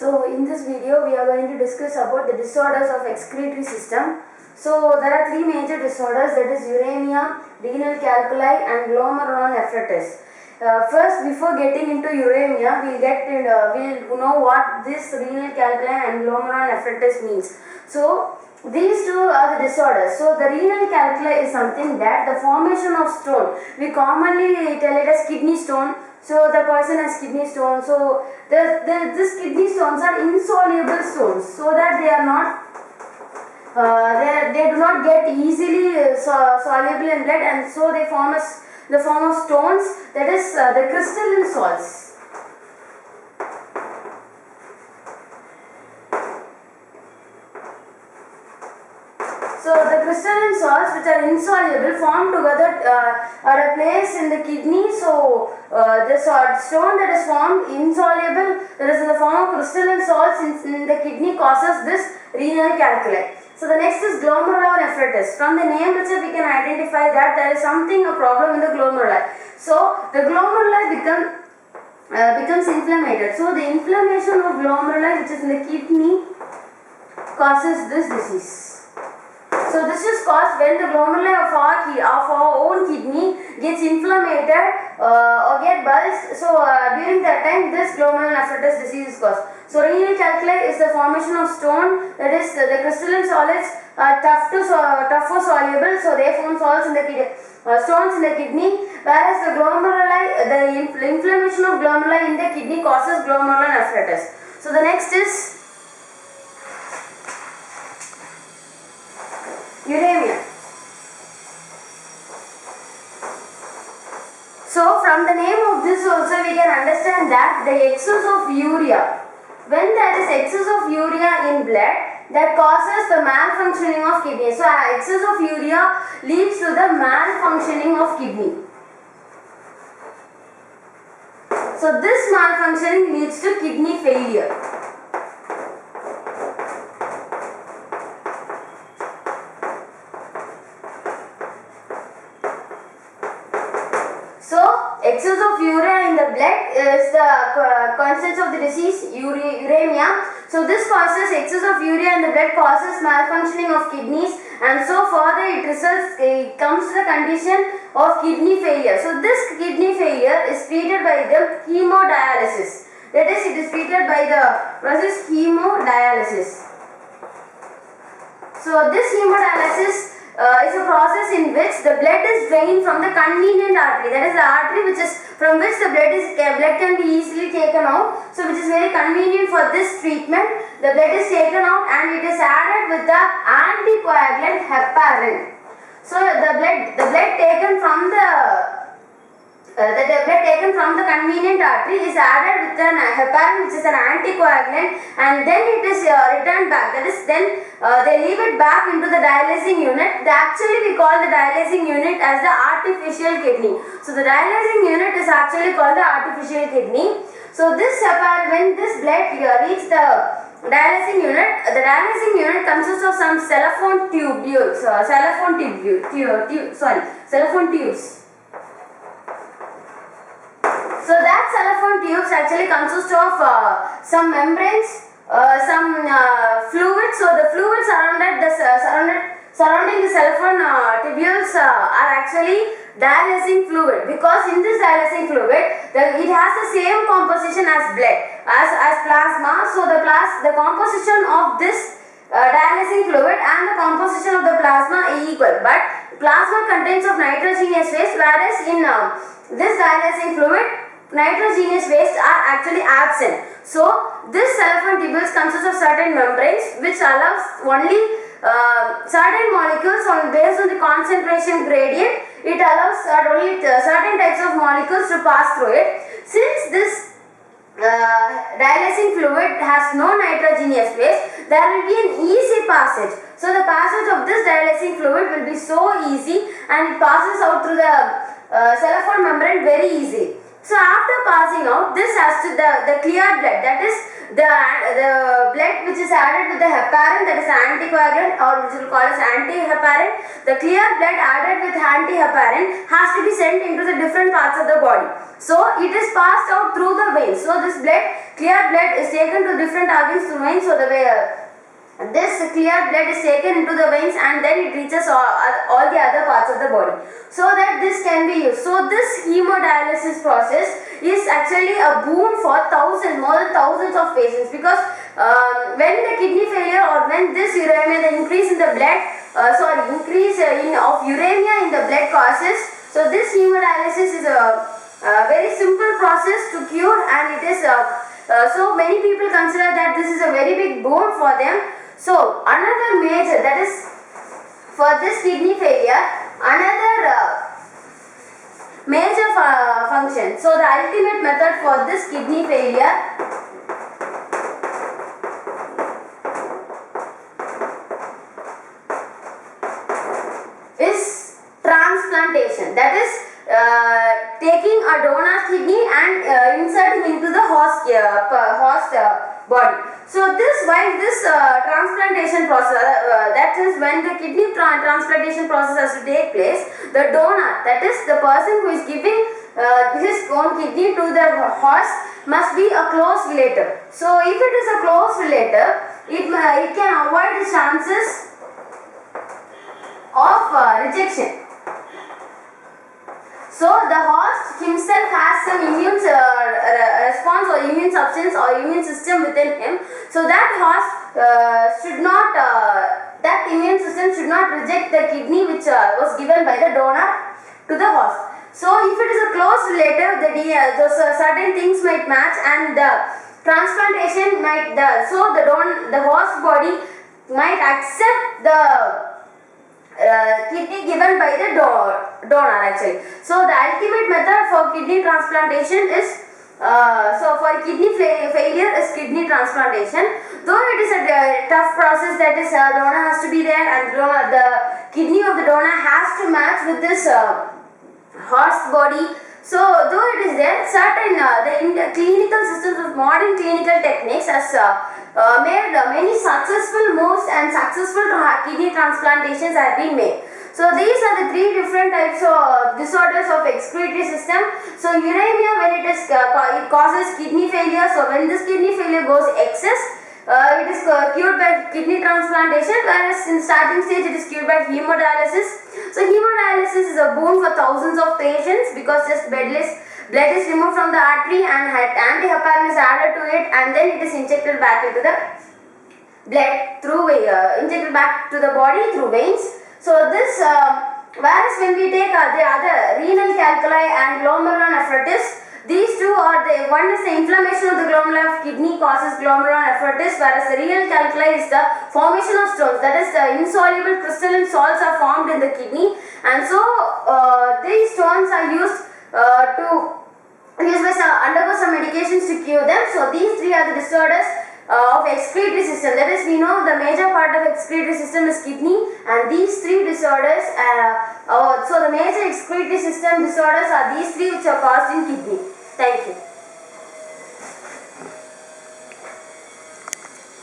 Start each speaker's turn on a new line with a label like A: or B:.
A: So in this video we are going to discuss about the disorders of excretory system. So there are three major disorders, that is uremia, renal calculi and glomerulonephritis. First, before getting into uremia, we'll know what this renal calculi and glomerulonephritis means. So these two are the disorders. So the renal calculi is something that the formation of stone, we commonly tell it as kidney stone. So the person has kidney stone. So these kidney stones are insoluble stones, so that they are not they do not get easily soluble in blood, and so they form the form of stones, that is the crystalline salts. So the crystalline salts which are insoluble form together are placed in the kidney. So the stone that is formed insoluble, that is in the form of crystalline salts in the kidney, causes this renal calculi. So the next is glomerulonephritis. From the name itself we can identify that there is a problem in the glomeruli. So the glomeruli becomes inflamed. So the inflammation of glomeruli, which is in the kidney, causes this disease. So this is caused when the glomeruli of our own kidney gets inflamed or get bulged. So during that time this glomerulonephritis disease is caused. So renal calculi is the formation of stone, that is the crystalline solids are tough or soluble, so they form salts in the kidney, stones in the kidney, whereas the glomeruli, the inflammation of glomeruli in the kidney causes glomerulonephritis. So the next is uremia. So from the name of this also we can understand that the excess of urea, when there is excess of urea in blood, that causes the malfunctioning of kidney. So excess of urea leads to the malfunctioning of kidney. So this malfunctioning leads to kidney failure. Excess of urea in the blood is the consequence of the disease uremia. So this causes excess of urea in the blood causes malfunctioning of kidneys, and so further it comes to the condition of kidney failure. So this kidney failure is treated by the hemodialysis. That is, it is treated by the process hemodialysis. So this hemodialysis is a process in which the blood is drained from the convenient artery, that is the artery from which the blood can be easily taken out, so which is very convenient for this treatment. The blood is taken out and it is added with the anticoagulant heparin. So the blood taken from the convenient artery is added with an heparin, which is an anticoagulant, and then it is returned back. That is, then they leave it back into the dialyzing unit. We call the dialyzing unit as the artificial kidney. So the dialyzing unit is actually called the artificial kidney. So this heparin, when this blood reaches the dialyzing unit consists of some cellophane tubes. So that cellophane tubes actually consist of some membranes, some fluids. So the fluids surrounding the cellophane tubules are actually dialysing fluid, because in this dialysing fluid it has the same composition as blood, as plasma. So the composition of this dialysing fluid and the composition of the plasma is equal, but plasma contains of nitrogenous waste, whereas in this dialysing fluid nitrogenous waste are actually absent. So this cellophane tubules consist of certain membranes which allows only certain molecules based on the concentration gradient. It allows only certain types of molecules to pass through it. Since this dialysing fluid has no nitrogenous waste, there will be an easy passage. So the passage of this dialysing fluid will be so easy, and it passes out through the cellophane membrane very easy. So after passing out, this has to the clear blood, that is the blood which is added with the heparin, that is anticoagulant, or which will call as anti-heparin. The clear blood added with anti-heparin has to be sent into the different parts of the body. So it is passed out through the veins. So this clear blood is taken to different organs through veins. So this clear blood is taken into the veins and then it reaches all the other parts of the body, so that this can be used. So this hemodialysis process is actually a boon for more than thousands of patients, because when the kidney failure or when this uremia, the increase in the blood, increase of uremia in the blood causes. So this hemodialysis is a very simple process to cure, and it is so many people consider that this is a very big boon for them. So another major, that is for this kidney failure, another major function. So the ultimate method for this kidney failure is transplantation. That is taking a donor kidney and inserting into the host body. So while this transplantation process, that is when the kidney transplantation process has to take place, the donor, that is the person who is giving his own kidney to the host, must be a close relative. So if it is a close relative, it can avoid the chances of rejection. So the host himself has some immune response or immune substance or immune system within him. So that host that immune system should not reject the kidney which was given by the donor to the host. So if it is a close relative, those certain things might match, and the transplantation might, the host body might accept the kidney given by the donor actually. So the ultimate method for kidney transplantation is for kidney failure is kidney transplantation. Though it is a tough process, that is donor has to be there and the kidney of the donor has to match with this host body. So though it is there, certain the clinical systems of modern clinical techniques has made many successful moves, and successful kidney transplantations have been made. So these are the three different types of disorders of excretory system. So uremia, when it causes kidney failure. So when this kidney failure goes excess, it is cured by kidney transplantation, whereas in starting stage it is cured by hemodialysis. So hemodialysis is a boon for thousands of patients, because just blood is removed from the artery and anti-heparin is added to it, and then it is injected back into the blood through injected back to the body through veins. So this whereas when we take the other renal calculi and glomerulonephritis, these two are one is the inflammation of the glomeruli of kidney causes glomerulonephritis, whereas the renal calculi is the formation of stones, that is the insoluble crystalline salts are formed in the kidney, and so these stones are used undergo some medications to cure them. So these three are the disorders of excretory system. That is, we know the major part of excretory system is kidney, and these three disorders so the major excretory system disorders are these three which are caused in kidney. Thank you.